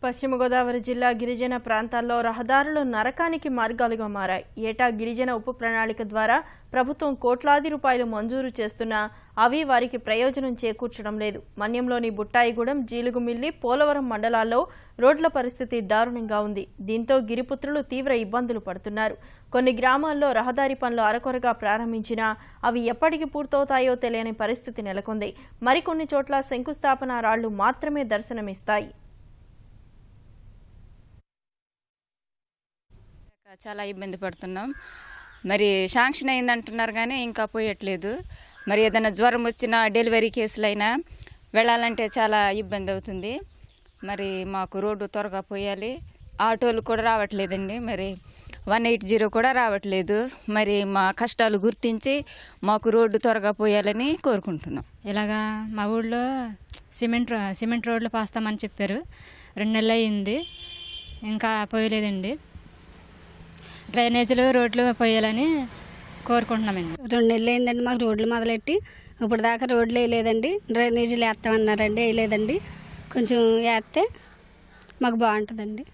పశ్చిమ గోదావరి జిల్లా గిరిజన ప్రాంతాల్లో రహదారులు నరకానికి మార్గాలుగా మారాయి. ఏటా గిరిజన ఉప ప్రణాళిక ద్వారా ప్రభుత్వం కోట్లాది రూపాయలు మంజూరు చేస్తున్నా అవి వారికి ప్రయోజనం చేకూర్చడం లేదు. మన్యంలోని బుట్టాయిగూడెం, జీలుగుమిల్లి, పోలవరం మండలాల్లో రోడ్ల పరిస్థితి దారుణంగా ఉంది. దీంతో గిరిపుత్రులు తీవ్ర ఇబ్బందులు పడుతున్నారు. కొన్ని గ్రామాల్లో రహదారి పనులు అరకొరగా ప్రారంభించినా అవి ఎప్పటికి పూర్తవుతాయో తెలియని పరిస్థితి నెలకొంది. మరికొన్ని చోట్ల శంకుస్థాపన రాళ్లు మాత్రమే దర్శనమిస్తాయి. చాలా ఇబ్బంది పడుతున్నాం. మరి శాంక్షన్ అయిందంటున్నారు కానీ ఇంకా పోయట్లేదు. మరి ఏదైనా జ్వరం వచ్చినా, డెలివరీ కేసులైనా వెళ్ళాలంటే చాలా ఇబ్బంది అవుతుంది. మరి మాకు రోడ్డు త్వరగా పోయాలి. ఆటోలు కూడా రావట్లేదండి. మరి 180 కూడా రావట్లేదు. మరి మా కష్టాలు గుర్తించి మాకు రోడ్డు త్వరగా పోయాలని కోరుకుంటున్నాం. ఇలాగా మా ఊళ్ళో సిమెంట్ రోడ్లు పోస్తామని చెప్పారు. 2 నెలలు అయింది, ఇంకా పోయలేదండి. డ్రైనేజీలు, రోడ్లు పోయాలని కోరుకుంటున్నామండి. 2 నెలలు అయిందండి మాకు రోడ్లు మొదలెట్టి. ఇప్పుడు దాకా రోడ్లు వేయలేదండి. డ్రైనేజీలు వేస్తామన్నారండి, వేయలేదండి. కొంచెం వేస్తే మాకు బాగుంటుందండి.